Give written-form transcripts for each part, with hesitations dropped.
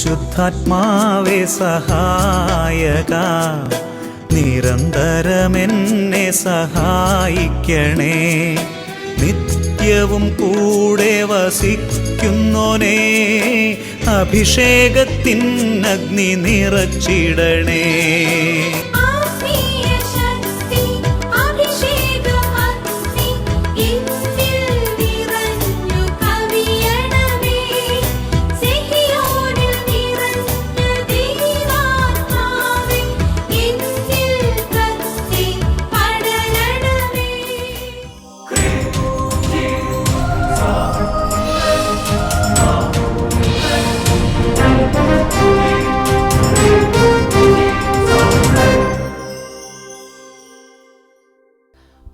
പരിശുദ്ധാത്മാവേ സഹായക, നിരന്തരമെന്നെ സഹായിക്കണേ. നിത്യവും കൂടെ വസിക്കുന്നോനേ, അഭിഷേകത്തിൻ അഗ്നി നിറച്ചിടണേ.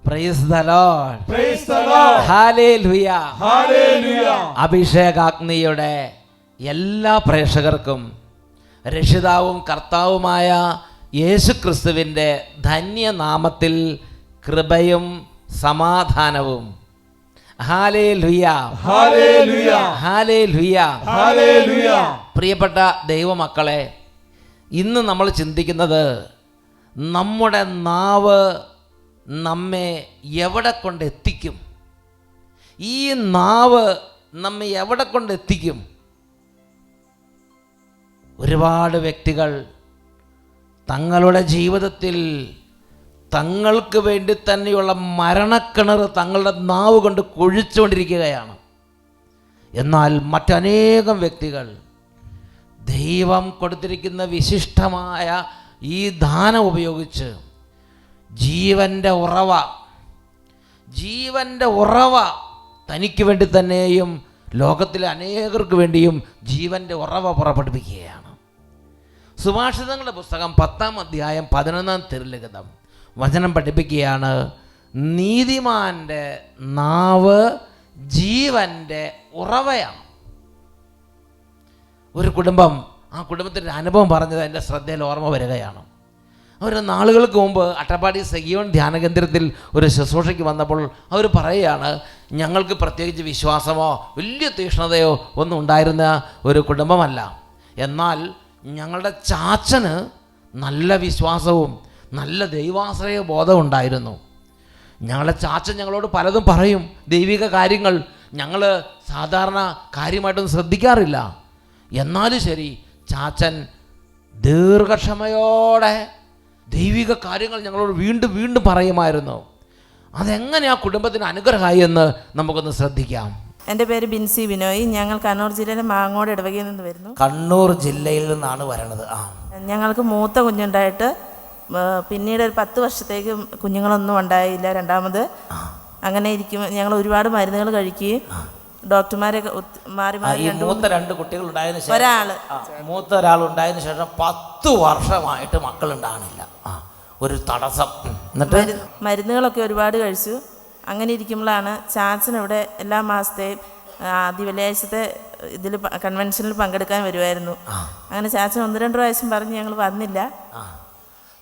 Praise the Lord. Praise the Lord. Hallelujah. Hallelujah. അഭിഷേകാഗ്നിയുടെ എല്ലാ പ്രേക്ഷകർക്കും രക്ഷിതാവും കർത്താവുമായ യേശുക്രിസ്തുവിൻ്റെ ധന്യനാമത്തിൽ കൃപയും സമാധാനവും. ഹല്ലേലൂയ. ഹല്ലേലൂയ. ഹല്ലേലൂയ. ഹല്ലേലൂയ. പ്രിയപ്പെട്ട ദൈവമക്കളെ, ഇന്ന് നമ്മൾ ചിന്തിക്കുന്നത് നമ്മുടെ നാവ് നമ്മെ എവിടെ കൊണ്ടെത്തിക്കും. ഈ നാവ് നമ്മെ എവിടെ കൊണ്ടെത്തിക്കും? ഒരുപാട് വ്യക്തികൾ തങ്ങളുടെ ജീവിതത്തിൽ തങ്ങൾക്ക് വേണ്ടി തന്നെയുള്ള മരണക്കിണർ തങ്ങളുടെ നാവ് കൊണ്ട് കുഴിച്ചുകൊണ്ടിരിക്കുകയാണ്. എന്നാൽ മറ്റനേകം വ്യക്തികൾ ദൈവം കൊടുത്തിരിക്കുന്ന വിശിഷ്ടമായ ഈ ദാനം ഉപയോഗിച്ച് ജീവൻ്റെ ഉറവ തനിക്ക് വേണ്ടി തന്നെയും ലോകത്തിലെ അനേകർക്ക് വേണ്ടിയും ജീവൻ്റെ ഉറവ പുറപ്പെടുവിക്കുകയാണ്. സുഭാഷിതങ്ങളുടെ പുസ്തകം 10-ാം അധ്യായം 11-ാം തിരുലിഖിതം വചനം പഠിപ്പിക്കുകയാണ്, നീതിമാൻ്റെ നാവ് ജീവൻ്റെ ഉറവയാണ്. ഒരു കുടുംബം, ആ കുടുംബത്തിൻ്റെ അനുഭവം പറഞ്ഞത് എൻ്റെ ശ്രദ്ധയിൽ ഓർമ്മ വരികയാണ്. അവർ നാളുകൾക്ക് മുമ്പ് അട്ടപ്പാടി സഗിയോൻ ധ്യാനകേന്ദ്രത്തിൽ ഒരു ശുശ്രൂഷയ്ക്ക് വന്നപ്പോൾ അവർ പറയുകയാണ്, ഞങ്ങൾക്ക് പ്രത്യേകിച്ച് വിശ്വാസമോ വലിയ തീക്ഷ്ണതയോ ഒന്നും ഉണ്ടായിരുന്ന ഒരു കുടുംബമല്ല. എന്നാൽ ഞങ്ങളുടെ ചാച്ചന് നല്ല വിശ്വാസവും നല്ല ദൈവാശ്രയ ബോധവും ഉണ്ടായിരുന്നു. ഞങ്ങളുടെ ചാച്ചൻ ഞങ്ങളോട് പലതും പറയും, ദൈവിക കാര്യങ്ങൾ ഞങ്ങൾ സാധാരണ കാര്യമായിട്ടൊന്നും ശ്രദ്ധിക്കാറില്ല. എന്നാലും ശരി, ചാച്ചൻ ദീർഘക്ഷമയോടെ ദൈവിക കാര്യങ്ങൾ ഞങ്ങളോട് വീണ്ടും വീണ്ടും പറയുമായിരുന്നു. അതെങ്ങനെ ആ കുടുംബത്തിന് അനുഗ്രഹമായി എന്ന് നമുക്കൊന്ന് ശ്രദ്ധിക്കാം. എൻ്റെ പേര് ബിൻസി ബിനോയ്. ഞങ്ങൾ കണ്ണൂർ ജില്ലയിലെ മാങ്ങോട് ഇടവകയിൽ നിന്ന് വരുന്നു. കണ്ണൂർ ജില്ലയിൽ നിന്നാണ് വരണത്. ഞങ്ങൾക്ക് മൂത്ത കുഞ്ഞുണ്ടായിട്ട് പിന്നീട് ഒരു 10 വർഷത്തേക്ക് കുഞ്ഞുങ്ങളൊന്നും ഉണ്ടായില്ല. രണ്ടാമത് അങ്ങനെ ഇരിക്കും ഞങ്ങൾ ഒരുപാട് മരുന്നുകൾ കഴിക്കുകയും ഡോക്ടർമാരെ മാറി മാറി മൂത്ത 2 കുട്ടികൾ ഉണ്ടായതിനു ശേഷം മൂത്ത ഒരാൾ ഉണ്ടായതിനു ശേഷം 10 വർഷമായിട്ട് മക്കൾ ഉണ്ടാകണില്ല. ഒരു തടസ്സം. എന്നിട്ട് മരുന്നുകളൊക്കെ ഒരുപാട് കഴിച്ചു. അങ്ങനെ ഇരിക്കുമ്പോഴാണ് ചാച്ചനിവിടെ എല്ലാ മാസത്തെയും ആദ്യ വെള്ളിയാഴ്ചത്തെ ഇതിൽ കൺവെൻഷനിൽ പങ്കെടുക്കാൻ വരുമായിരുന്നു. അങ്ങനെ ചാച്ചൻ 1-2 പ്രാവശ്യം പറഞ്ഞ് ഞങ്ങൾ വന്നില്ല.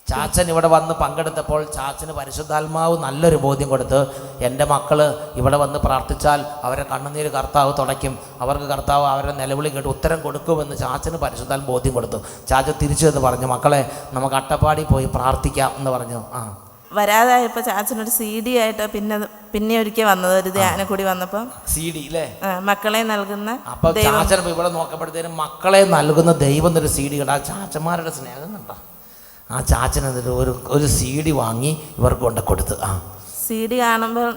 ചാച്ചൻ ഇവിടെ വന്ന് പങ്കെടുത്തപ്പോൾ ചാച്ചന് പരിശുദ്ധാത്മാവ് നല്ലൊരു ബോധ്യം കൊടുത്ത്, എൻ്റെ മക്കൾ ഇവിടെ വന്ന് പ്രാർത്ഥിച്ചാൽ അവരെ കണ്ണുനീര് കർത്താവ് തുടയ്ക്കും, അവർക്ക് കർത്താവ് അവരുടെ നിലവിളി കേട്ട് ഉത്തരം കൊടുക്കുമെന്ന് ചാച്ചന് പരിശുദ്ധാത്മ ബോധ്യം കൊടുത്തു. ചാച്ചൻ തിരിച്ചു എന്ന് പറഞ്ഞു, മക്കളെ നമുക്ക് അട്ടപ്പാടി പോയി പ്രാർത്ഥിക്കാം എന്ന് പറഞ്ഞു. വരാതായപ്പോൾ ചാച്ചനൊരു CD ആയിട്ട് പിന്നെ ഒരിക്കൽ വന്നത്, ഒരു ധ്യാനം കൂടി വന്നപ്പോൾ CD അല്ലേ, മക്കളെ നൽകുന്ന. അപ്പോൾ ചാച്ചൻ ഇവിടെ നോക്കപ്പെടുത്തേനും മക്കളെ നൽകുന്ന ദൈവം എന്നൊരു CD കണ്ട. ആ ചാച്ചന്മാരുടെ സ്നേഹം കണ്ട. ആ ചാച്ചൻ എന്നിട്ട് ഒരു CD വാങ്ങി ഇവർക്ക് കൊണ്ട് കൊടുത്ത്. CD കാണുമ്പോൾ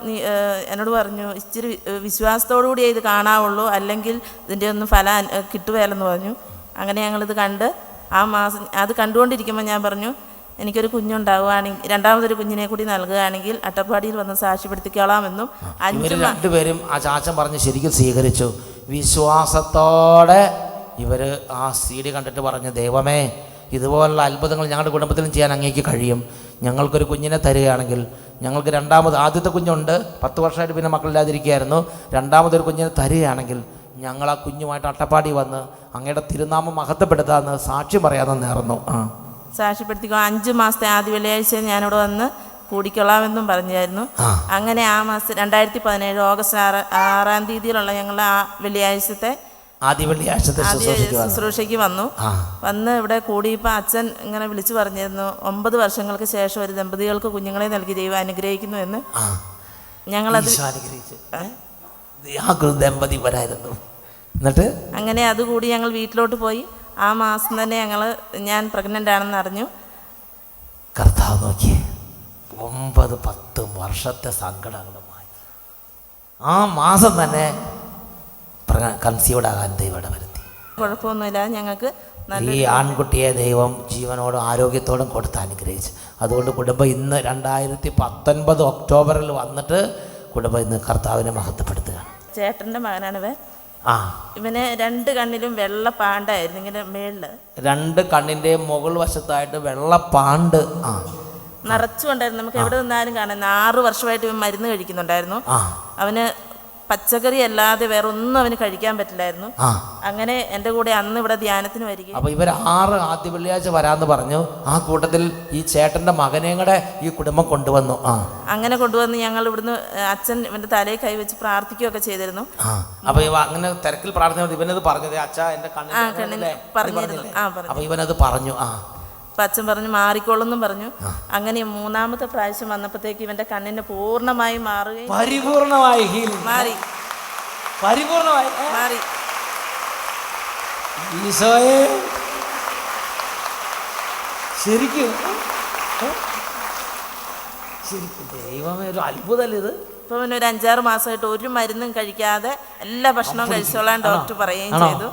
എന്നോട് പറഞ്ഞു, ഇച്ചിരി വിശ്വാസത്തോടു കൂടിയേ ഇത് കാണാവുള്ളൂ, അല്ലെങ്കിൽ ഇതിൻ്റെ ഒന്നും ഫലം കിട്ടുകയില്ലെന്ന് പറഞ്ഞു. അങ്ങനെ ഞങ്ങളിത് കണ്ട് ആ മാസം അത് കണ്ടുകൊണ്ടിരിക്കുമ്പോൾ ഞാൻ പറഞ്ഞു, എനിക്കൊരു കുഞ്ഞുണ്ടാവുകയാണെങ്കിൽ, രണ്ടാമതൊരു കുഞ്ഞിനെ കൂടി നൽകുകയാണെങ്കിൽ അട്ടപ്പാടിയിൽ വന്ന് സാക്ഷ്യപ്പെടുത്തിക്കോളാമെന്നും. 5 രണ്ടുപേരും ആ ചാച്ചൻ പറഞ്ഞ് ശരിക്കും സ്വീകരിച്ചു. വിശ്വാസത്തോടെ ഇവർ ആ CD കണ്ടിട്ട് പറഞ്ഞു, ദൈവമേ ഇതുപോലുള്ള അത്ഭുതങ്ങൾ ഞങ്ങളുടെ കുടുംബത്തിലും ചെയ്യാൻ അങ്ങേക്ക് കഴിയും. ഞങ്ങൾക്കൊരു കുഞ്ഞിനെ തരികയാണെങ്കിൽ, ഞങ്ങൾക്ക് ആദ്യത്തെ കുഞ്ഞുണ്ട്, 10 വർഷമായിട്ട് പിന്നെ മക്കളില്ലാതിരിക്കുകയായിരുന്നു. രണ്ടാമതൊരു കുഞ്ഞിനെ തരികയാണെങ്കിൽ ഞങ്ങൾ ആ കുഞ്ഞുമായിട്ട് അട്ടപ്പാടി വന്ന് അങ്ങയുടെ തിരുനാമം മഹത്വപ്പെടുത്താമെന്ന് സാക്ഷ്യം പറയാമെന്ന് നേർന്നു. സാക്ഷ്യപ്പെടുത്തിക്കോ. 5 മാസത്തെ ആദ്യ വെള്ളിയാഴ്ച ഞാനിവിടെ വന്ന് കൂടിക്കൊള്ളാമെന്നും പറഞ്ഞായിരുന്നു. അങ്ങനെ ആ മാസം 2017 ഓഗസ്റ്റ് 6-ാം തീയതിയിലുള്ള ഞങ്ങളുടെ ആ വെള്ളിയാഴ്ചത്തെ ആദ്യ വെള്ളിയാഴ്ചത്തെ ശുശ്രൂഷയ്ക്ക് വന്നു. വന്ന് ഇവിടെ കൂടിയപ്പോൾ അച്ഛൻ ഇങ്ങനെ വിളിച്ചു പറഞ്ഞിരുന്നു 9 വർഷങ്ങൾക്ക് ശേഷം ഒരു ദമ്പതികൾക്ക് കുഞ്ഞുങ്ങളെ നൽകി ദൈവം അനുഗ്രഹിക്കുന്നു എന്ന്. ഞങ്ങളത് ദമ്പതി വരായിരുന്നു. എന്നിട്ട് അങ്ങനെ അതുകൂടി ഞങ്ങൾ വീട്ടിലോട്ട് പോയി. ആ മാസം തന്നെ ഞാൻ പ്രഗ്നൻ്റ് ആണെന്ന് അറിഞ്ഞു. കർത്താവ് നോക്കി 9-10 വർഷത്തെ സങ്കടങ്ങളുമായി ആ മാസം തന്നെ കൺസീവ്ഡ് ആകാൻ ദൈവം വരുത്തി. കുഴപ്പമൊന്നുമില്ല. ഞങ്ങൾക്ക് ഈ ആൺകുട്ടിയെ ദൈവം ജീവനോടും ആരോഗ്യത്തോടും കൊടുത്ത് അനുഗ്രഹിച്ചു. അതുകൊണ്ട് കുടുംബം ഇന്ന് 2019 ഒക്ടോബറിൽ വന്നിട്ട് കുടുംബം ഇന്ന് കർത്താവിനെ മഹത്വപ്പെടുത്തുകയാണ്. ചേട്ടൻ്റെ മകനാണിവൻ. ഇവന് 2 കണ്ണിലും വെള്ളപ്പാണ്ടായിരുന്നു. ഇങ്ങനെ മേളില് 2 കണ്ണിൻ്റെ മുകൾ വശത്തായിട്ട് വെള്ളപ്പാണ്ട് നിറച്ചുകൊണ്ടായിരുന്നു. നമുക്ക് എവിടെ നിന്നാലും കാണാൻ. 6 വർഷമായിട്ട് ഇവൻ മരുന്ന് കഴിക്കുന്നുണ്ടായിരുന്നു. അവന് പച്ചക്കറി അല്ലാതെ വേറെ ഒന്നും അവന് കഴിക്കാൻ പറ്റില്ലായിരുന്നു. അങ്ങനെ എൻ്റെ കൂടെ അന്ന് ഇവിടെ ധ്യാനത്തിന് വരിക. അപ്പോൾ ഇവർ 6 ആദ്യ വെള്ളിയാഴ്ച വരാമെന്ന് പറഞ്ഞു. ആ കൂട്ടത്തിൽ ഈ ചേട്ടൻ്റെ മകനെയും കൂടെ ഈ കുടുംബം കൊണ്ടുവന്നു. അങ്ങനെ കൊണ്ടുവന്ന് ഞങ്ങൾ ഇവിടുന്ന് അച്ഛൻ ഇവൻ്റെ തലയിൽ കൈവച്ച് പ്രാർത്ഥിക്കുകയൊക്കെ ചെയ്തിരുന്നു. അപ്പോൾ ഇവ അങ്ങനെ തിരക്കിൽ പ്രാർത്ഥന ഇവനത് പറഞ്ഞത് അച്ഛാ എൻ്റെ കണ്ണിൽ പറഞ്ഞിരുന്നു. അപ്പോൾ ഇവനത് പറഞ്ഞു. അപ്പം അച്ഛൻ പറഞ്ഞു മാറിക്കോളെന്നും പറഞ്ഞു. അങ്ങനെ 3ാമത്തെ പ്രാവശ്യം വന്നപ്പോഴത്തേക്ക് ഇവൻ്റെ കണ്ണിന് പൂർണ്ണമായും മാറുകയും പരിപൂർണമായി മാറി. ഈശോയെ ശരിക്കും ദൈവമേ ഒരു അത്ഭുതമല്ലേ ഇത്. ഇപ്പം പിന്നെ ഒരു 5-6 മാസമായിട്ട് ഒരു മരുന്നും കഴിക്കാതെ എല്ലാ ഭക്ഷണവും കഴിച്ചോളാൻ ഡോക്ടർ പറയുകയും ചെയ്തു.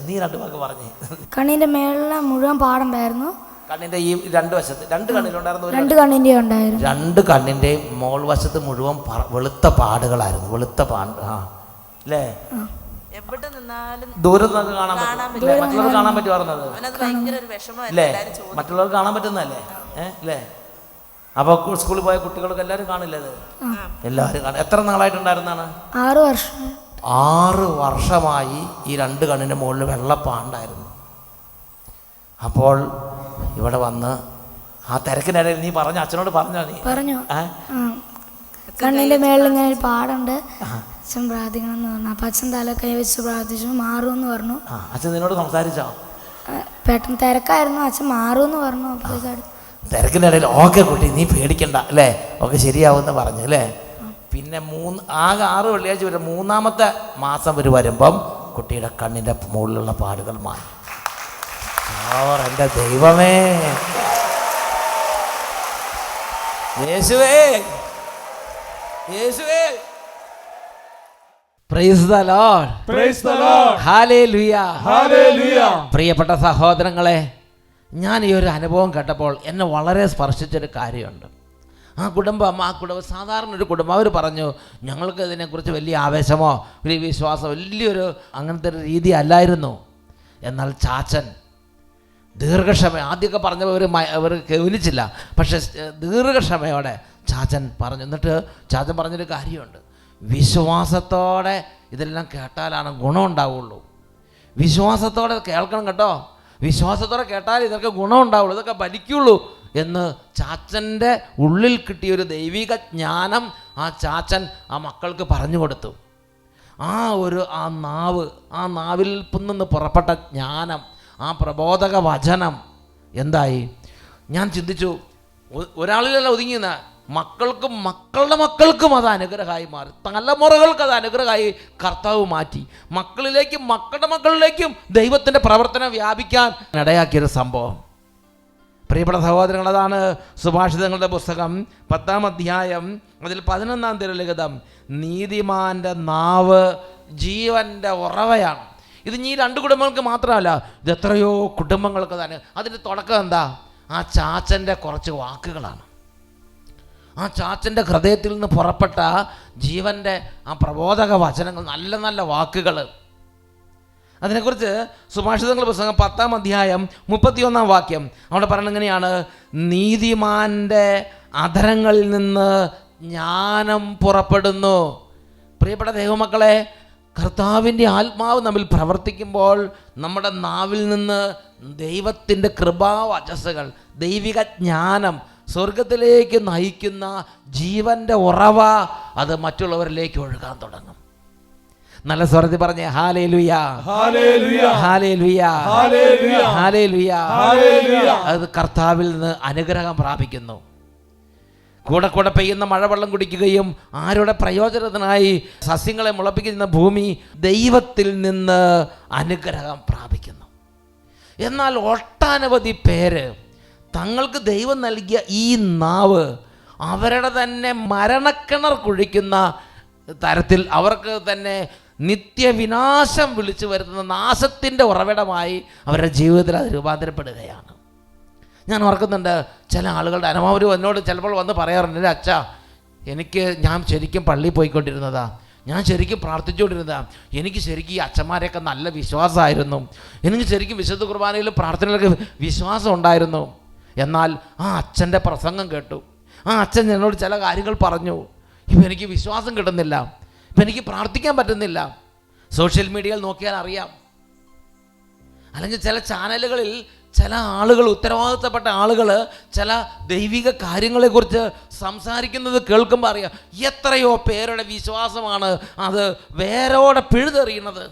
നീ 2 വാക്ക് പറഞ്ഞേ. കണ്ണിന്റെ മേളിലെ മുഴുവൻ പാടുണ്ടായിരുന്നു. കണ്ണിന്റെ ഈ 2 വശത്ത് 2 കണ്ണിലുണ്ടായിരുന്നു. 2 കണ്ണിന്റെ ഉണ്ടായിരുന്നു. 2 കണ്ണിന്റെ മോൾ വശത്ത് മുഴുവൻ വെളുത്ത പാടുകളായിരുന്നു. വെളുത്ത പാട് അല്ലേ? എവിടെ നിന്നാലും ദൂരം നമുക്ക് കാണാൻ പറ്റും. മറ്റുള്ളവർക്ക് കാണാൻ പറ്റുമായിരുന്നത് അല്ലേ? മറ്റുള്ളവർക്ക് കാണാൻ പറ്റുന്നതല്ലേ അല്ലേ? അപ്പോൾ സ്കൂളിൽ പോയ കുട്ടികൾക്ക് എല്ലാവരും കാണില്ലേ അത്? എല്ലാവരും കാണും. എത്ര നാളായിട്ടുണ്ടായിരുന്നാണ്? 6 വർഷം. 6 വർഷമായി ഈ 2 കണ്ണിൻ്റെ മുകളിൽ വെള്ളപ്പാണ്ടായിരുന്നു. അപ്പോൾ ഇവിടെ വന്ന് ആ തിരക്കിനിടയിൽ നീ പറഞ്ഞ അച്ഛനോട് പറഞ്ഞോ? നീ പറഞ്ഞു കണ്ണിന്റെ മേളിൽ ഇങ്ങനെ ഒരു പാടുണ്ട്, അച്ഛൻ പ്രാർത്ഥിക്കണം എന്ന് പറഞ്ഞു. അപ്പം അച്ഛൻ തല കൈ വെച്ച് പ്രാർത്ഥിച്ചു, മാറുമെന്ന് പറഞ്ഞു. അച്ഛൻ നിന്നോട് സംസാരിച്ചോ? പെട്ടെന്ന് തിരക്കായിരുന്നു. അച്ഛൻ മാറുമെന്ന് പറഞ്ഞു. തിരക്കിനിടയിൽ ഓക്കെ കുട്ടി നീ പേടിക്കണ്ട അല്ലേ, ഓക്കെ ശരിയാവുമെന്ന് പറഞ്ഞു അല്ലേ. പിന്നെ ആകെ 6 വെള്ളിയാഴ്ച വരെ 3ാമത്തെ മാസം വരുമ്പം കുട്ടിയുടെ കണ്ണിൻ്റെ മുകളിലുള്ള പാടുകൾ മാറി. എൻ്റെ ദൈവമേ, യേശുവേ യേശുവേ. Praise the Lord, praise the Lord, hallelujah, hallelujah. പ്രിയപ്പെട്ട സഹോദരങ്ങളെ, ഞാൻ ഈ ഒരു അനുഭവം കേട്ടപ്പോൾ എന്നെ വളരെ സ്പർശിച്ചൊരു കാര്യമുണ്ട്. ആ കുടുംബം സാധാരണ ഒരു കുടുംബം. അവർ പറഞ്ഞു ഞങ്ങൾക്ക് ഇതിനെക്കുറിച്ച് വലിയ ആവേശമോ വലിയ വിശ്വാസമോ വലിയൊരു അങ്ങനത്തെ ഒരു രീതി അല്ലായിരുന്നു. എന്നാൽ ചാച്ചൻ ദീർഘക്ഷമ ആദ്യമൊക്കെ പറഞ്ഞപ്പോൾ അവർ കേവലിച്ചില്ല, പക്ഷെ ദീർഘക്ഷമയോടെ ചാച്ചൻ പറഞ്ഞു. എന്നിട്ട് ചാച്ചൻ പറഞ്ഞൊരു കാര്യമുണ്ട്, വിശ്വാസത്തോടെ ഇതെല്ലാം കേട്ടാലാണ് ഗുണമുണ്ടാവുള്ളൂ. വിശ്വാസത്തോടെ കേൾക്കണം കേട്ടോ, വിശ്വാസത്തോടെ കേട്ടാൽ ഇതൊക്കെ ഗുണമുണ്ടാവുള്ളൂ, ഇതൊക്കെ ഫലിക്കുള്ളൂ എന്ന് ചാച്ചൻ്റെ ഉള്ളിൽ കിട്ടിയൊരു ദൈവിക ജ്ഞാനം ആ ചാച്ചൻ ആ മക്കൾക്ക് പറഞ്ഞു കൊടുത്തു. ആ നാവിൽ നിന്ന് പുറപ്പെട്ട ജ്ഞാനം, ആ പ്രബോധക വചനം എന്തായി? ഞാൻ ചിന്തിച്ചു, ഒരാളിലല്ല ഒതുങ്ങിയെന്ന മക്കൾക്കും മക്കളുടെ മക്കൾക്കും അത് അനുഗ്രഹമായി മാറി. തലമുറകൾക്ക് അത് അനുഗ്രഹമായി കർത്താവ് മാറ്റി. മക്കളിലേക്കും മക്കളുടെ മക്കളിലേക്കും ദൈവത്തിൻ്റെ പ്രവർത്തനം വ്യാപിക്കാൻ ഇടയാക്കിയൊരു സംഭവം. പ്രിയപ്പെട്ട സഹോദരങ്ങൾ, അതാണ് സുഭാഷിതങ്ങളുടെ പുസ്തകം 10-ാം അധ്യായം അതിൽ 11-ാം തിരുലിഖിതം, നീതിമാൻ്റെ നാവ് ജീവൻ്റെ ഉറവയാണ്. ഇത് ഈ 2 കുടുംബങ്ങൾക്ക് മാത്രമല്ല, ഇത് എത്രയോ കുടുംബങ്ങൾക്ക് തന്നെ. അതിൻ്റെ തുടക്കം എന്താ? ആ ചാച്ചൻ്റെ കുറച്ച് വാക്കുകളാണ്. ആ ചാച്ചൻ്റെ ഹൃദയത്തിൽ നിന്ന് പുറപ്പെട്ട ജീവൻ്റെ ആ പ്രബോധക വചനങ്ങൾ, നല്ല നല്ല വാക്കുകൾ. അതിനെക്കുറിച്ച് സുഭാഷിതങ്ങളുടെ പുസ്തകം 10-ാം അധ്യായം 31-ാം വാക്യം അവിടെ പറയുന്നത് എങ്ങനെയാണ്? നീതിമാൻ്റെ അധരങ്ങളിൽ നിന്ന് ജ്ഞാനം പുറപ്പെടുന്നു. പ്രിയപ്പെട്ട ദൈവമക്കളെ, കർത്താവിൻ്റെ ആത്മാവ് നമ്മിൽ പ്രവർത്തിക്കുമ്പോൾ നമ്മുടെ നാവിൽ നിന്ന് ദൈവത്തിൻ്റെ കൃപാവചസ്സുകൾ, ദൈവിക ജ്ഞാനം, സ്വർഗത്തിലേക്ക് നയിക്കുന്ന ജീവൻ്റെ ഉറവ അത് മറ്റുള്ളവരിലേക്ക് ഒഴുകാൻ തുടങ്ങും. നല്ല സ്വരത്തിൽ പറഞ്ഞേ hallelujah, hallelujah, hallelujah, hallelujah, hallelujah. Hallelujah. അത് കർത്താവിൽ നിന്ന് അനുഗ്രഹം പ്രാപിക്കുന്നു. കൂടെ കൂടെ പെയ്യുന്ന മഴവെള്ളം കുടിക്കുകയും ആരുടെ പ്രയോജനത്തിനായി സസ്യങ്ങളെ മുളപ്പിക്കുന്ന ഭൂമി ദൈവത്തിൽ നിന്ന് അനുഗ്രഹം പ്രാപിക്കുന്നു. എന്നാൽ ഒട്ടനവധി പേര് തങ്ങൾക്ക് ദൈവം നൽകിയ ഈ നാവ് അവരുടെ തന്നെ മരണക്കിണർ കുഴിക്കുന്ന തരത്തിൽ അവർക്ക് തന്നെ നിത്യവിനാശം വിളിച്ചു വരുത്തുന്ന നാശത്തിൻ്റെ ഉറവിടമായി അവരുടെ ജീവിതത്തിൽ അത് രൂപാന്തരപ്പെടുകയാണ്. ഞാൻ ഓർക്കുന്നുണ്ട്, ചില ആളുകളുടെ അനുഭവം എന്നോട് ചിലപ്പോൾ വന്ന് പറയാറുണ്ട്, അച്ഛാ ഞാൻ ശരിക്കും പള്ളിയിൽ പോയിക്കൊണ്ടിരുന്നതാ, ഞാൻ ശരിക്കും പ്രാർത്ഥിച്ചുകൊണ്ടിരുന്നതാ, എനിക്ക് ശരിക്കും ഈ അച്ഛന്മാരെയൊക്കെ നല്ല വിശ്വാസമായിരുന്നു, എനിക്ക് ശരിക്കും വിശുദ്ധ കുർബാനയിലും പ്രാർത്ഥനയിലൊക്കെ വിശ്വാസം ഉണ്ടായിരുന്നു. എന്നാൽ ആ അച്ഛൻ്റെ പ്രസംഗം കേട്ടു, ആ അച്ഛൻ എന്നോട് ചില കാര്യങ്ങൾ പറഞ്ഞു, ഇപ്പം എനിക്ക് വിശ്വാസം കിട്ടുന്നില്ല, ഇപ്പം എനിക്ക് പ്രാർത്ഥിക്കാൻ പറ്റുന്നില്ല. സോഷ്യൽ മീഡിയയിൽ നോക്കിയാൽ അറിയാം, അല്ലെങ്കിൽ ചില ചാനലുകളിൽ ചില ആളുകൾ, ഉത്തരവാദിത്തപ്പെട്ട ആളുകൾ ചില ദൈവിക കാര്യങ്ങളെക്കുറിച്ച് സംസാരിക്കുന്നത് കേൾക്കുമ്പോൾ അറിയാം എത്രയോ പേരുടെ വിശ്വാസമാണ് അത് വേരോടെ പിഴുതെറിയുന്നത്.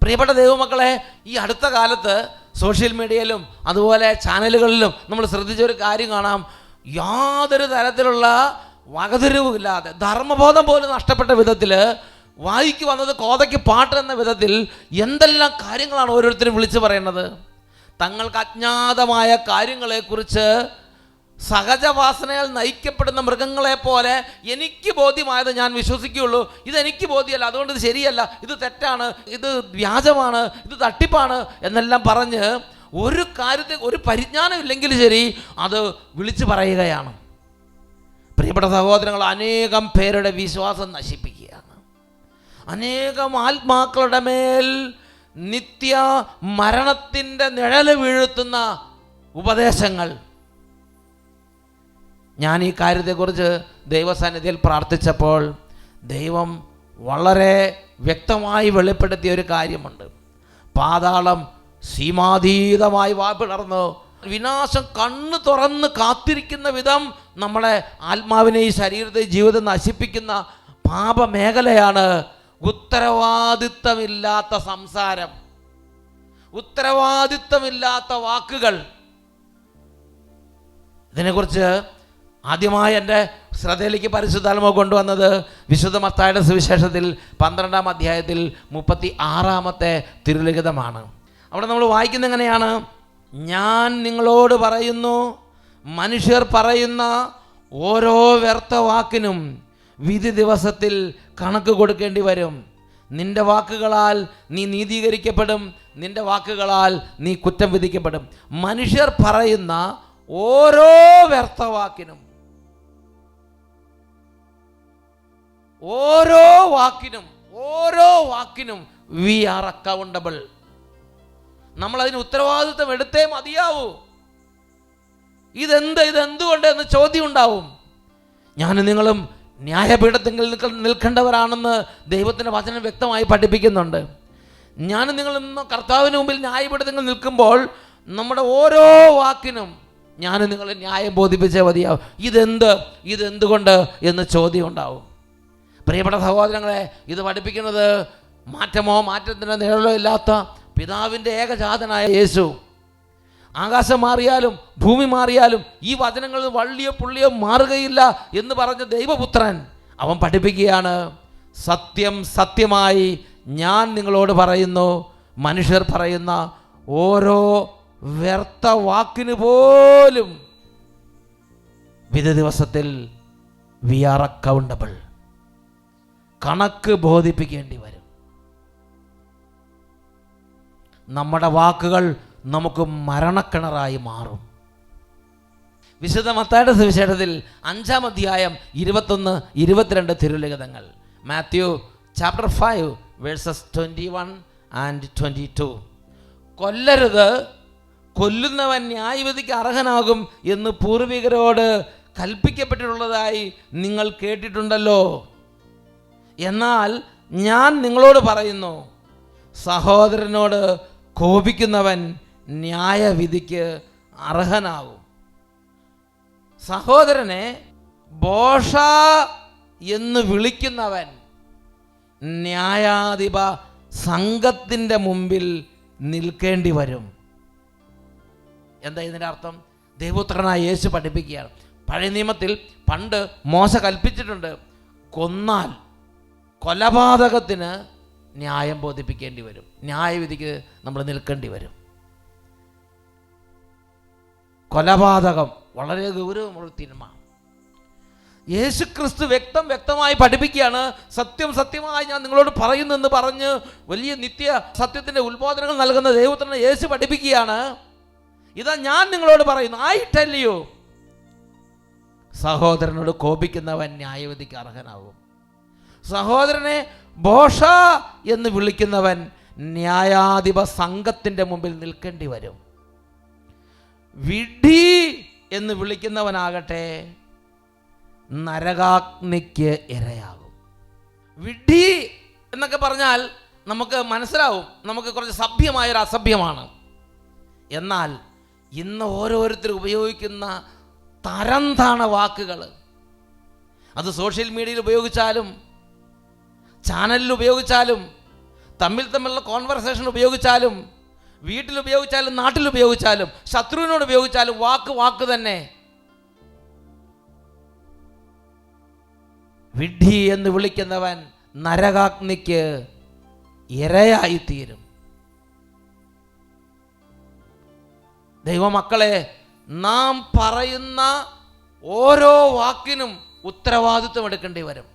പ്രിയപ്പെട്ട ദൈവമക്കളെ, ഈ അടുത്ത കാലത്ത് സോഷ്യൽ മീഡിയയിലും അതുപോലെ ചാനലുകളിലും നമ്മൾ ശ്രദ്ധിച്ചൊരു കാര്യം കാണാം. യാതൊരു തരത്തിലുള്ള വകതിരിവുമില്ലാതെ, ധർമ്മബോധം പോലും നഷ്ടപ്പെട്ട വിധത്തിൽ, വായിക്ക് വന്നത് കോതയ്ക്ക് പാട്ട് എന്ന വിധത്തിൽ എന്തെല്ലാം കാര്യങ്ങളാണ് ഓരോരുത്തരും വിളിച്ചു പറയുന്നത്. തങ്ങൾക്ക് അജ്ഞാതമായ കാര്യങ്ങളെക്കുറിച്ച് സഹജവാസനയാൽ നയിക്കപ്പെടുന്ന മൃഗങ്ങളെ പോലെ എനിക്ക് ബോധ്യമായത് ഞാൻ വിശ്വസിക്കുകയുള്ളൂ, ഇതെനിക്ക് ബോധ്യമല്ല, അതുകൊണ്ട് ഇത് ശരിയല്ല, ഇത് തെറ്റാണ്, ഇത് വ്യാജമാണ്, ഇത് തട്ടിപ്പാണ് എന്നെല്ലാം പറഞ്ഞ് ഒരു കാര്യത്തെ ഒരു പരിജ്ഞാനം ഇല്ലെങ്കിൽ ശരി അത് വിളിച്ചു പറയുകയാണ്. പ്രിയപ്പെട്ട സഹോദരങ്ങൾ, അനേകം പേരുടെ വിശ്വാസം നശിപ്പിക്കുകയാണ്. അനേകം ആത്മാക്കളുടെ മേൽ നിത്യ മരണത്തിൻ്റെ നിഴല് വീഴ്ത്തുന്ന ഉപദേശങ്ങൾ. ഞാൻ ഈ കാര്യത്തെക്കുറിച്ച് ദൈവസന്നിധിയിൽ പ്രാർത്ഥിച്ചപ്പോൾ ദൈവം വളരെ വ്യക്തമായി വെളിപ്പെടുത്തിയ ഒരു കാര്യമുണ്ട്. പാതാളം സീമാതീതമായി വാപിളർന്നു വിനാശം കണ്ണു തുറന്ന് കാത്തിരിക്കുന്ന വിധം നമ്മളെ ആത്മാവിനെയും ശരീരത്തെയും ജീവിതം നശിപ്പിക്കുന്ന പാപമേഖലയാണ് ഉത്തരവാദിത്തമില്ലാത്ത സംസാരം, ഉത്തരവാദിത്തമില്ലാത്ത വാക്കുകൾ. ഇതിനെക്കുറിച്ച് ആദ്യമായി എൻ്റെ ശ്രദ്ധയിലേക്ക് പരിശുദ്ധാത്മാവ് കൊണ്ടുവന്നത് വിശുദ്ധ മത്തായിയുടെ സുവിശേഷത്തിൽ 12-ാം അധ്യായത്തിൽ 36-ാമത്തെ തിരുലിഖിതമാണ്. അവിടെ നമ്മൾ വായിക്കുന്നത് എങ്ങനെയാണ്? ഞാൻ നിങ്ങളോട് പറയുന്നു, മനുഷ്യർ പറയുന്ന ഓരോ വ്യർത്ഥ വാക്കിനും വിധി ദിവസത്തിൽ കണക്ക് കൊടുക്കേണ്ടി വരും. നിന്റെ വാക്കുകളാൽ നീ നീതീകരിക്കപ്പെടും, നിന്റെ വാക്കുകളാൽ നീ കുറ്റം വിധിക്കപ്പെടും. മനുഷ്യർ പറയുന്ന ഓരോ വ്യർത്ഥ വാക്കിനും, ഓരോ വാക്കിനും വി ആർ അക്കൗണ്ടബിൾ. നമ്മളതിന് ഉത്തരവാദിത്വം എടുത്തേ മതിയാവൂ. ഇതെന്തുകൊണ്ട് എന്ന് ചോദ്യം ഉണ്ടാവും. ഞാനും നിങ്ങളും ന്യായപീഠത്തിൽ നിൽക്കേണ്ടവരാണെന്ന് ദൈവത്തിൻ്റെ വചനം വ്യക്തമായി പഠിപ്പിക്കുന്നുണ്ട്. ഞാനും നിങ്ങളും കർത്താവിന് മുമ്പിൽ ന്യായപീഠത്തിൽ നിൽക്കുമ്പോൾ നമ്മുടെ ഓരോ വാക്കിനും ഞാനും നിങ്ങൾ ന്യായം ബോധിപ്പിച്ചേ മതിയാവും. ഇതെന്തുകൊണ്ട് എന്ന് ചോദ്യം ഉണ്ടാവും. പ്രിയപ്പെട്ട സഹോദരങ്ങളെ, ഇത് പഠിപ്പിക്കുന്നത് മാറ്റത്തിൻ്റെ നിഴലോ ഇല്ലാത്ത പിതാവിൻ്റെ ഏകജാതനായ യേശു. ആകാശം മാറിയാലും ഭൂമി മാറിയാലും ഈ വചനങ്ങൾ വള്ളിയോ പുള്ളിയോ മാറുകയില്ല എന്ന് പറഞ്ഞ ദൈവപുത്രൻ അവൻ പഠിപ്പിക്കുകയാണ്, സത്യം സത്യമായി ഞാൻ നിങ്ങളോട് പറയുന്നു, മനുഷ്യർ പറയുന്ന ഓരോ വ്യർത്ഥ വാക്കിന് പോലും വിധി ദിവസത്തിൽ വി ആർ അക്കൗണ്ടബിൾ. കണക്ക് ബോധിപ്പിക്കേണ്ടി വരും. നമ്മുടെ വാക്കുകൾ നമുക്ക് മരണക്കിണറായി മാറും. വിശുദ്ധ മത്തായിയുടെ സുവിശേഷത്തിൽ 5-ാം അധ്യായം 21-22 തിരുലിഖിതങ്ങൾ. Matthew chapter 5 verses 21 and 22. കൊല്ലരുത്, കൊല്ലുന്നവൻ ന്യായവിധിക്ക് അർഹനാകും എന്ന് പൂർവികരോട് കൽപ്പിക്കപ്പെട്ടിട്ടുള്ളതായി നിങ്ങൾ കേട്ടിട്ടുണ്ടല്ലോ. എന്നാൽ ഞാൻ നിങ്ങളോട് പറയുന്നു, സഹോദരനോട് കോപിക്കുന്നവൻ ന്യായവിധിക്ക് അർഹനാകും. സഹോദരനെ ബോഷ എന്ന് വിളിക്കുന്നവൻ ന്യായാധിപ സംഘത്തിൻ്റെ മുമ്പിൽ നിൽക്കേണ്ടി വരും. എന്താ ഇതിൻ്റെ അർത്ഥം? ദൈവപുത്രനായ യേശു പഠിപ്പിക്കുകയാണ്. പഴയ നിയമത്തിൽ പണ്ട് മോശ കൽപ്പിച്ചിട്ടുണ്ട്, കൊന്നാൽ കൊലപാതകത്തിന് ന്യായം ബോധിപ്പിക്കേണ്ടി വരും, ന്യായവിധിക്ക് നമ്മൾ നിൽക്കേണ്ടി വരും. കൊലപാതകം വളരെ ഗൗരവമുള്ള തീരുമാനം. യേശുക്രിസ്തു വ്യക്തമായി പഠിപ്പിക്കുകയാണ്. സത്യം സത്യമായി ഞാൻ നിങ്ങളോട് പറയുന്നു എന്ന് പറഞ്ഞ് വലിയ നിത്യ സത്യത്തിൻ്റെ ഉത്ബോധനങ്ങൾ നൽകുന്ന ദൈവത്തിന് യേശു പഠിപ്പിക്കുകയാണ്, ഇതാ ഞാൻ നിങ്ങളോട് പറയുന്നു, ഐ ടെൽ യു, സഹോദരനോട് കോപിക്കുന്നവൻ ന്യായവിധിക്ക് അർഹനാകും. സഹോദരനെ ഭോഷ എന്ന് വിളിക്കുന്നവൻ ന്യായാധിപ സംഘത്തിൻ്റെ മുമ്പിൽ നിൽക്കേണ്ടി വരും. വിഡ്ഢി എന്ന് വിളിക്കുന്നവനാകട്ടെ നരകാഗ്നിക്ക് ഇരയാകും. വിഡ്ഢി എന്നൊക്കെ പറഞ്ഞാൽ നമുക്ക് മനസ്സിലാവും, നമുക്ക് കുറച്ച് സഭ്യമായൊരു അസഭ്യമാണ്. എന്നാൽ ഇന്ന് ഓരോരുത്തരും ഉപയോഗിക്കുന്ന തരം താണ വാക്കുകൾ, അത് സോഷ്യൽ മീഡിയയിൽ ഉപയോഗിച്ചാലും ചാനലിൽ ഉപയോഗിച്ചാലും തമ്മിലുള്ള കോൺവെർസേഷൻ ഉപയോഗിച്ചാലും വീട്ടിൽ ഉപയോഗിച്ചാലും നാട്ടിൽ ഉപയോഗിച്ചാലും ശത്രുവിനോട് ഉപയോഗിച്ചാലും വാക്ക് തന്നെ. വിഡ്ഢി എന്ന് വിളിക്കുന്നവൻ നരകാഗ്നിക്ക് ഇരയായിത്തീരും. ദൈവമക്കളെ, നാം പറയുന്ന ഓരോ വാക്കിനും ഉത്തരവാദിത്വം എടുക്കേണ്ടി വരും.